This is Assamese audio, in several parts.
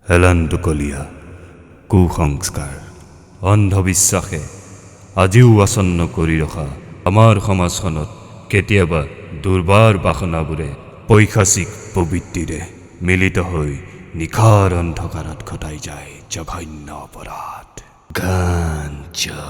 হেলান্দুকলীয়া কুসংস্কাৰ অন্ধবিশ্বাসে আজিও আসন্ন কৰি ৰখা আমাৰ সমাজখনত কেতিয়াবা দুৰ্বাৰ বাসনাবোৰে পৈশাচিক প্ৰবৃত্তিৰে মিলিত হৈ নিখাৰ অন্ধকাৰত ঘটাই যায় জঘন্য অপৰাধ। গাঞ্জা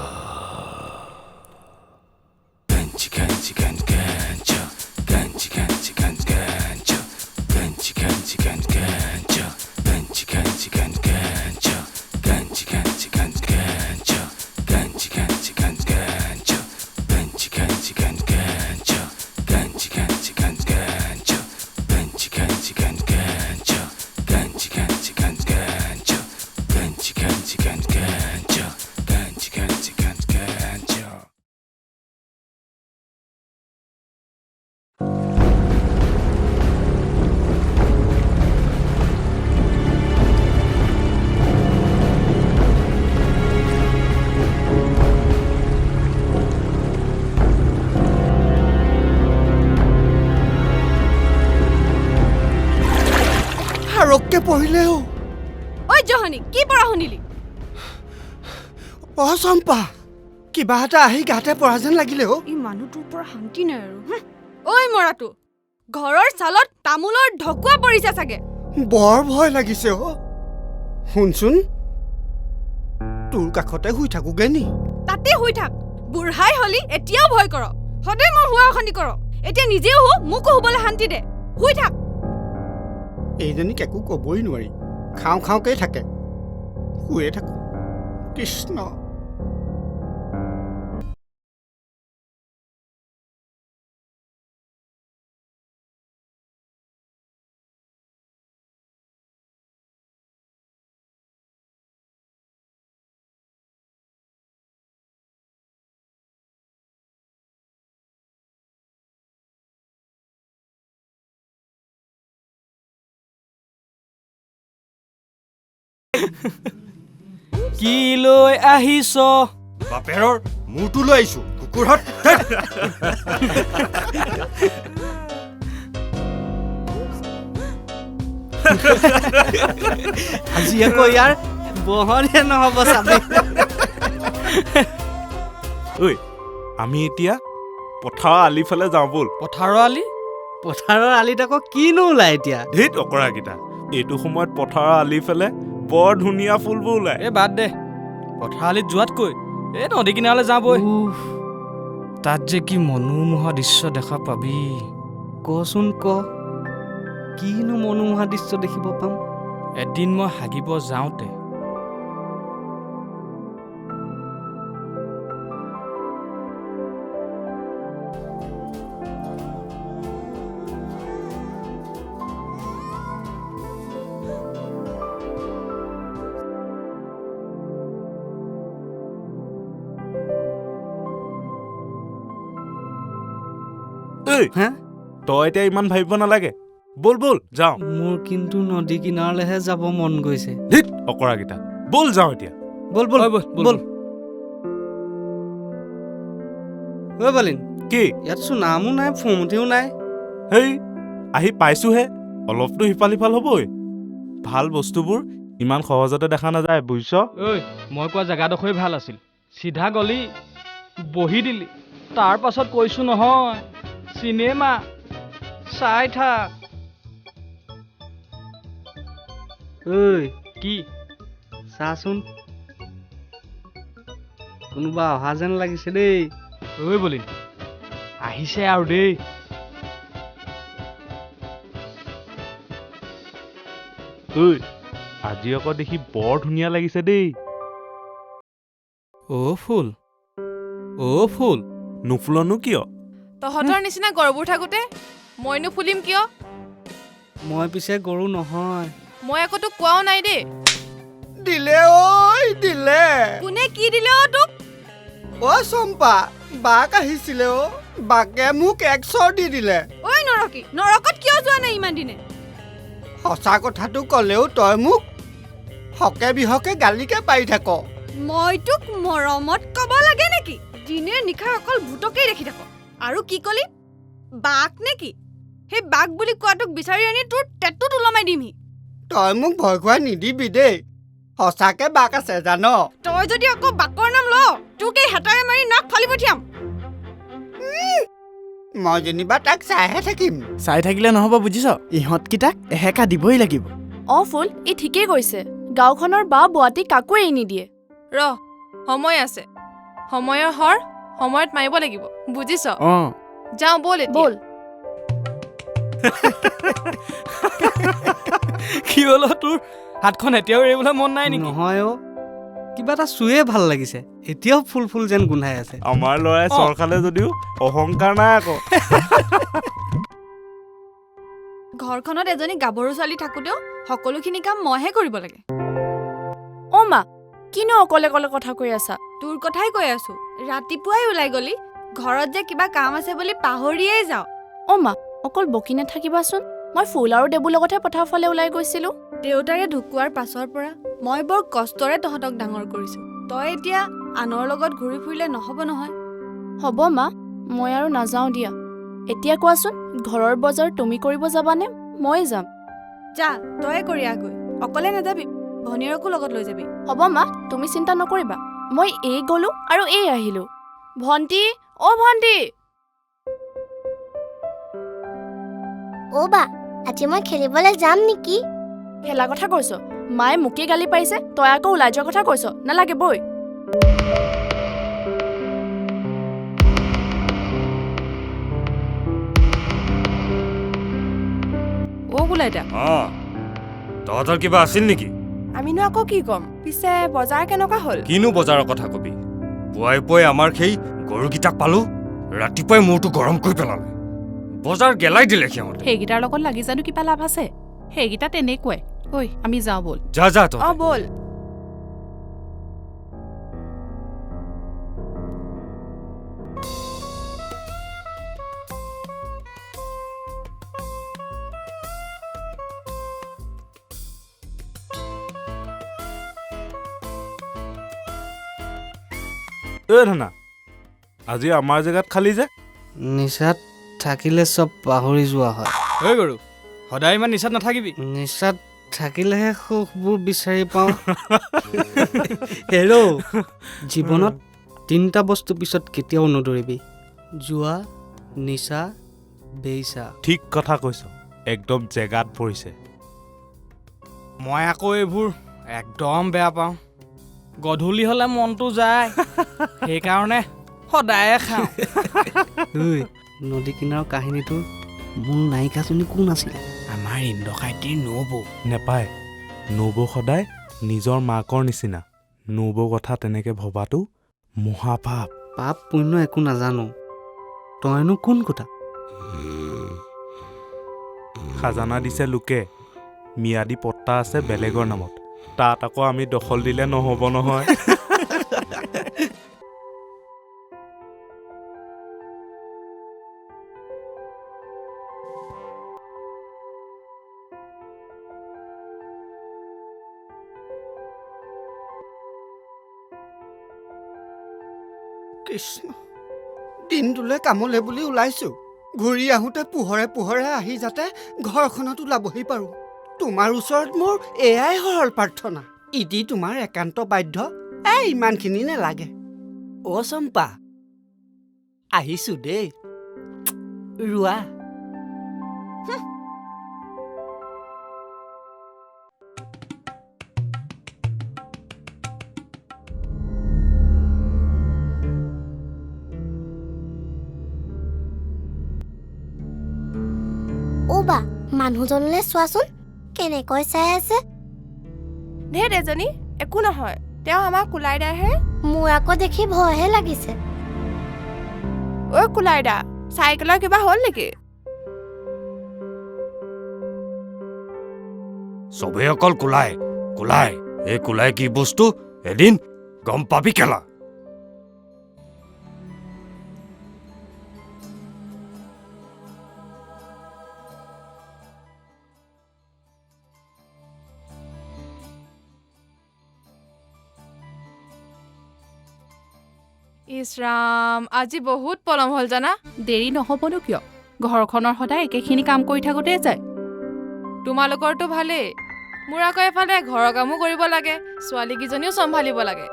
ৰকে পঢ়িলেও ঐ জহনি কি পঢ়া শুনিলি? অ চম্পা কিবা এটা আহি গাতে পৰা যেন লাগিলে অ। এই মানুহটোৰ পৰা শান্তি নাই আৰু। ঐ মৰাটো ঘৰৰ চালত তামোলৰ ঢকুৱা পৰিছে চাগে। বৰ ভয় লাগিছে অ। শুনচোন তোৰ কাষতে শুই থাকোগে নি? তাতে শুই থাক, বুঢ়াই হলি এতিয়াও ভয় কৰ। সদায় মোৰ শুৱা অশান্তি কৰ, এতিয়া নিজেও শু, মোকো শুবলৈ শান্তি দে। শুই থাক। এইজনীক একো কবই নোৱাৰি, খাওঁ খাওঁকেই থাকে, শুয়ে থাকো। কৃষ্ণ কি লৈ আহিছ? বাপেৰৰ মূৰটো লৈ আহিছো কুকুৰহঁত। আজি আকৌ ইয়াৰ বহনে নহ'ব চাবি। ঐ আমি এতিয়া পথাৰৰ আলিফালে যাওঁ ব'ল। পথাৰৰ আলি? পথাৰৰ আলিত আকৌ কিনো ওলাই এতিয়া? ধেইত অকৰাকেইটা, এইটো সময়ত পথাৰৰ আলিফালে বৰ ধুনীয়া ফুলবোৰ ওলায়। এই বাদ দে, পথাৰ আলিত যোৱাতকৈ এই নদী কিনাৰলৈ যাওঁ বৈ। তাত যে কি মনোমোহা দৃশ্য দেখা পাবি। কচোন ক, কিনো মনোমোহা দৃশ্য দেখিব পাম? এদিন মই হাগিব যাওঁতে তই এতিয়া ইমান ভাবিব নালাগে, ব'ল ব'ল যাওঁ। মোৰ কিন্তু নদী কিনাৰলৈহে যাব মন গৈছে। ধেইত অকৰাকেইটা, ব'ল যাওঁ এতিয়া। ব'ল ব'ল ব'ল। ঐ বালিন, কি ইয়াত চুনামো নাই, ফুমুঠিও নাই। হেই আহি পাইছোহে, অলপতো সিফাল সিফাল হ'বই। ভাল বস্তুবোৰ ইমান সহজতে দেখা নাযায়, বুজিছ? ঐ মই কোৱা জেগাডোখৰে ভাল আছিল। চিধা গলি বহি দিলি, তাৰ পাছত কৈছো নহয় চিনেমা চাই থাক। ঐ কি চাচোন, কোনোবা অহা যেন লাগিছে দেই। ঐ বলি আহিছে আৰু দেই। ঐ আজি আকৌ দেখি বৰ ধুনীয়া লাগিছে দেই। অ' ফুল, অ' ফুল, নুফুলনো কিয়? তহঁতৰ নিচিনা গৰুবোৰ থাকোতে মইনো ফুলিম কিয়? মই পিছে গৰু নহয়। মই আকৌ তোক কোৱাও নাই দেই। দিলে ঐ দিলে। কোনে কি দিলে অ তোক? অ চম্পা বাক আহিছিলে অ, বাকে মোক 100 দি দিলে। ঐ নৰকি, নৰকত কিয় যোৱা নাই ইমান দিনে? সঁচা কথাটো ক'লেও তই মোক হকে বিহকে গালিকে পাৰি থাক। মই তোক মৰমত ক'ব লাগে নেকি? দিনে নিশাই অকল ভূতকেই দেখি থাক। আৰু কি কলি? বাক নেকি? সেই বাক বুলি কোৱাটোক বিচাৰি আনি তোৰ টেটুত ওলমাই দিমহি। তই মোক ভয় খুৱাই নিদিবি দেই সঁচাকে বাক আছে জান তই যদি আকৌ বাকৰ নাম ল তোক এই হেতাৰে মাৰি নাক ফালি পঠিয়াম মই যেনিবা তাক চাইহে থাকিম চাই থাকিলে নহ'ব বুজিছ ইহঁতকেইটাক এহেকা দিবই লাগিব ফুল ই ঠিকেই কৈছে গাঁওখনৰ বা বোৱাতি কাকো এৰি নিদিয়ে ৰ সময় আছে সময়ৰ হৰ সময়ত মাৰিব লাগিব বুজিছ যাওঁ বল বল কি হ'ল তোৰ হাতখন এতিয়াও এৰিবলৈ মন নাই নেকি নহয় অ কিবা এটা চুয়ে ভাল লাগিছে এতিয়াও ফুল ফুল যেন গোন্ধাই আছে আমাৰ ল'ৰাই চৰ খালে যদিও অহংকাৰ নাই আকৌ ঘৰখনত এজনী গাভৰু ছোৱালী থাকোঁতেও সকলোখিনি কাম মইহে কৰিব লাগে মা কিনো অকলে অকলে কথা কৈ আছা তোৰ কথাই কৈ আছো ৰাতিপুৱাই ওলাই গলি ঘৰত যে কিবা কাম আছে বুলি পাহৰিয়েই যাওঁ মা অকল বকি নাথাকিবাচোন মই ফুল আৰু দেবুৰ লগতহে পথাৰ ফালে ওলাই গৈছিলো দেউতাৰে ঢুকুৱাৰ পাছৰ পৰা মই বৰ কষ্টৰে তহঁতক ডাঙৰ কৰিছো তই এতিয়া আনৰ লগত ঘূৰি ফুৰিলে নহ'ব নহয় হ'ব মা মই আৰু নাযাওঁ দিয়া এতিয়া কোৱাচোন ঘৰৰ বজাৰ তুমি কৰিব যাবানে মই যাম যা তয়ে কৰি আগৈ অকলে নাযাবি ভনীয়েৰকো লগত লৈ যাবি হ'ব মা তুমি চিন্তা নকৰিবা মই এই গলো আৰু এই আহিলো ভণ্টি ভণ্টি বা আজি মই খেলিবলৈ যাম নেকি খেলা কথা কৈছ মায়ে মোকে গালি পাৰিছে তই আকৌ ওলাই যোৱাৰ কথা কৈছ নালাগে বৈ গোলাইটা তহঁতৰ কিবা আছিল নেকি আমিনো আকৌ কি ক'ম পিছে বজাৰ কেনেকুৱা হ'ল কিনো বজাৰৰ কথা কবি পুৱাই পুৱাই আমাৰ সেই গৰুকেইটাক পালো ৰাতিপুৱাই মূৰটো গৰম কৰি পেলালে বজাৰ গেলাই দিলে সিহঁতে সেইকেইটাৰ লগত লাগি জানো কিবা লাভ আছে সেইকেইটা তেনেকুৱাই ঐ আমি যাওঁ বল যা তই বল ধনা আজি আমাৰ জেগাত খালি যে নিচাত থাকিলে চব পাহৰি যোৱা হয় ঐ গৰু সদায় ইমান নিচাত নাথাকিবি নিচাত থাকিলেহে সুখবোৰ বিচাৰি পাওঁ হেৰৌ জীৱনত 3টা বস্তু পিছত কেতিয়াও নদৌৰিবি জুৱা নিচা বেইচা ঠিক কথা কৈছ একদম জেগাত পৰিছে মই আকৌ এইবোৰ একদম বেয়া পাওঁ গধূলি হ'লে মনটো যায় সেইকাৰণে সদায়ে খাওঁ নদী কিনাৰৰ কাহিনীটোৰ মূল নায়িকাজনী কোন আছিলে আমাৰ ইন্দ্ৰকাইটিৰ নবৌ নেপায় নবৌ সদায় নিজৰ মাকৰ নিচিনা নবৌ কথা তেনেকে ভবাটো মহাপাপ পাপ পুণ্য একো নাজানো তইনো কোন কথা খাজানা দিছে লোকে মিয়াদী পট্টা আছে বেলেগৰ নামত তাত আকৌ আমি দখল দিলে নহ'ব নহয় কৃষ্ণ দিনটোলৈ কামলৈ বুলি ওলাইছো ঘূৰি আহোঁতে পোহৰে পোহৰে আহি যাতে ঘৰখনত ওলাবহি পাৰোঁ তোমাৰ ওচৰত মোৰ এয়াই সৰল প্ৰাৰ্থনা ইদি তোমাৰ একান্ত বাধ্য ইমানখিনি নেলাগে চম্পা আহিছো দেই ৰোৱা বা মানুহজনলৈ চোৱাচোন কেনেকৈ চাই আছে ধেৰ এজনী একো নহয় তেওঁ আমাক কুলাইদাহে মোৰ আকৌ দেখি ভয়হে লাগিছে কুলাইদা চাইকেলৰ কিবা হ'ল নেকি চবেই অকল কোলাই এই কোলাই কি বস্তু এদিন গম পাবি কেলা ইছৰাম আজি বহুত পলম হ'ল জানা দেৰি নহ'বনো কিয় ঘৰখনৰ সদায় একেখিনি কাম কৰি থাকোঁতে যায় তোমালোকৰতো ভালেই মোৰ আকৌ এফালে ঘৰৰ কামো কৰিব লাগে, ছোৱালীকেইজনীও চম্ভালিব লাগে।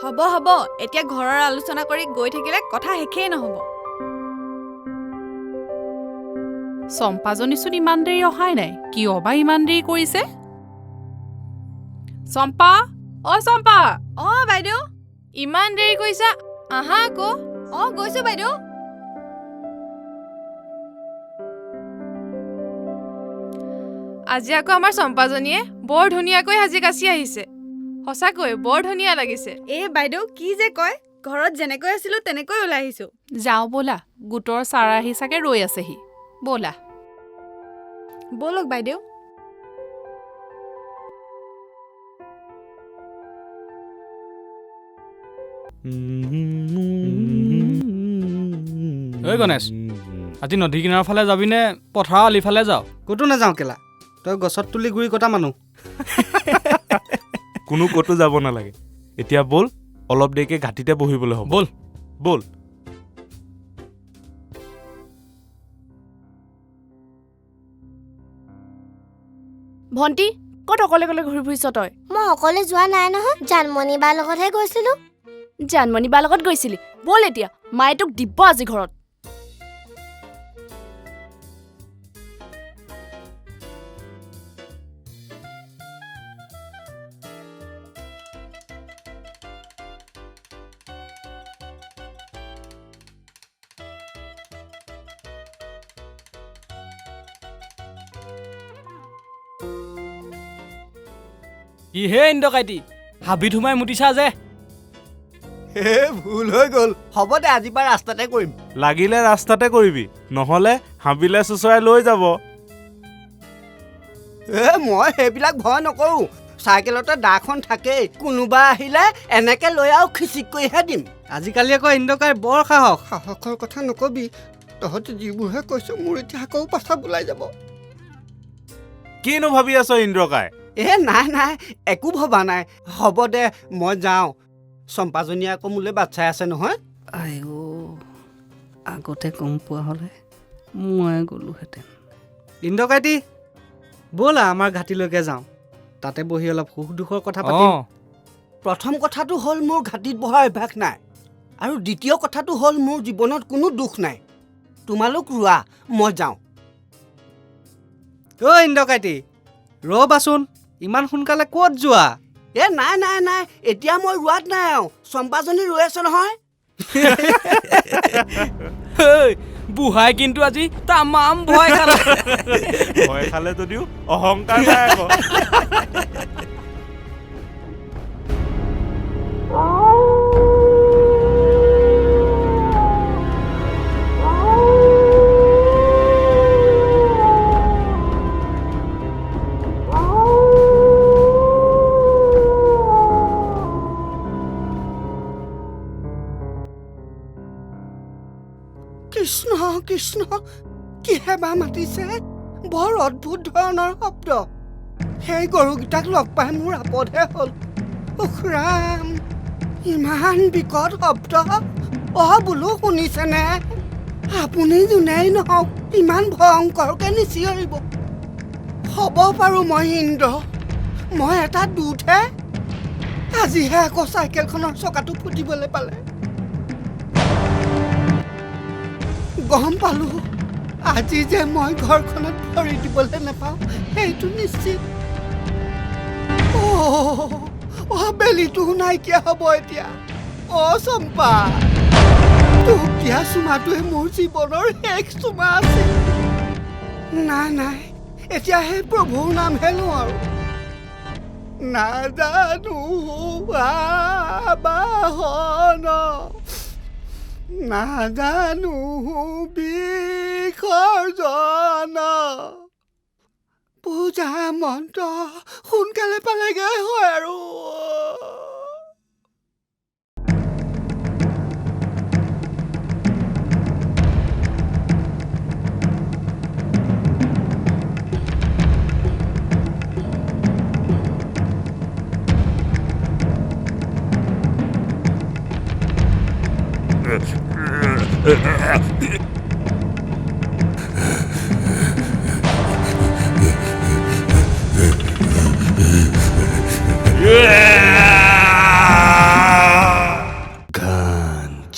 হ'ব হ'ব, এতিয়া ঘৰৰ আলোচনা কৰি গৈ থাকিলে কথা শেষেই নহ'ব। চম্পাজনীচোন ইমান দেৰি অহাই নাই, কিয় বা ইমান দেৰি কৰিছে? চম্পা, অ চম্পা। বাইদেউ, ইমান দেৰি কৰিছা, আহা আকৌ। গৈছো বাইদেউ। আজি আকৌ আমাৰ চম্পাজনীয়ে বৰ ধুনীয়াকৈ সাজি কাচি আহিছে। সঁচাকৈ বৰ ধুনীয়া লাগিছে। বাইদেউ কি যে কয়, ঘৰত যেনেকৈ আছিলো তেনেকৈ ওলাই আহিছো। যাওঁ ব'লা, গোটৰ চাৰাহী চাগে ৰৈ আছেহি। ব'লা ব'লক বাইদেউ। ঐ গণেশ, আজি নদী কিনাৰৰ ফালে যাবিনে পথাৰৰ আলিফালে যাওঁ? ক'তো নাযাওঁ কেলা, তই গছত তুলি গুৰি কটা মানুহ। কোনো ক'তো যাব নালাগে। এতিয়া ব'ল, অলপ দেৰিকে ঘাটিতে বহিবলৈ হ'ব। ব'ল ব'ল। ভণ্টি, ক'ত অকলে অকলে ঘূৰি ফুৰিছ তই? মই অকলে যোৱা নাই নহয়, জানমণি বাৰ লগতহে গৈছিলো। জানমণি বাৰ লগত গৈছিলি? ব'ল এতিয়া, মায়ে তোক দিব আজি ঘৰত। ইহে ইন্দকাইটি, হাবিত সোমাই মুতিছা যে? ভুল হৈ গ'ল। হ'ব দে, আজিৰ পৰা ৰাস্তাতে কৰিম। লাগিলে ৰাস্তাতে কৰিবি, নহ'লে হাবিলে চুচৰাই লৈ যাব। মই সেইবিলাক ভয় নকৰো। চাইকেলতে দাখন থাকেই, কোনোবা আহিলে এনেকে লৈ আৰু খিচিক কৰিহে দিম। আজিকালি আকৌ ইন্দকাই বৰ সাহস। সাহসৰ কথা নকবি, তহঁতি যিবোৰহে কৈছ মোৰ এতিয়া আকৌ পাছা ওলাই যাব। কিনো ভাবি আছ ইন্দ্ৰকাই? নাই নাই, একো ভবা নাই। হ'ব দে, মই যাওঁ। চম্পাজনীয়ে আকৌ মোলৈ বাট চাই আছে নহয়। আইও, আগতে গম পোৱা হ'লে মই গ'লোহেঁতেন। ইন্দকাইটি, ব'লা আমাৰ ঘাটিলৈকে যাওঁ, তাতে বহি অলপ সুখ দুখৰ কথা পাতিম। প্ৰথম কথাটো হ'ল মোৰ ঘাটিত বহাৰ অভ্যাস নাই, আৰু দ্বিতীয় কথাটো হ'ল মোৰ জীৱনত কোনো দুখ নাই। তোমালোক ৰোৱা, মই যাওঁ। ইন্দকাইটি, ৰ'বাচোন, ইমান সোনকালে ক'ত যোৱা? নাই নাই নাই, এতিয়া মই ৰোৱাত নাই আৰু চম্পাজনী ৰৈ আছে নহয়। বুঢ়াই কিন্তু আজি তামাম ভয় খালে। ভয় খালে যদিও অহংকাৰ নাই আকৌ। কৃষ্ণ কৃষ্ণ, কিহে বা মাতিছে? বৰ অদ্ভুত ধৰণৰ শব্দ। সেই গৰুকেইটাক লগ পাই মোৰ আপদহে হ'ল। উখৰাম, ইমান বিকট শব্দ। বোলো শুনিছেনে? আপুনি যোনেই নহওক, ইমান ভয়ংকৰকে নিচিঞৰিব। হ'ব পাৰোঁ মই ইন্দ্ৰ, মই এটা দুধহে। আজিহে আকৌ চাইকেলখনৰ চকাটো ফুটিবলৈ পালে। গম পালো, আজি যে মই ঘৰখনত ভৰি দিবলৈ নাপাওঁ সেইটো নিশ্চিত। বেলিটো নাইকিয়া হ'ব এতিয়া। চম্পা, তোক দিয়া চুমাটোৱে মোৰ জীৱনৰ শেষ চুমা আছিল। নাই নাই, এতিয়া সেই প্ৰভুৰ নামহে লওঁ আৰু। নাজানো বাহন, নাজানো বিসৰ্জন, পূজা মন্ত্ৰ সোনকালে পালেগে হয় আৰু।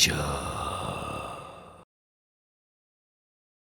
জয়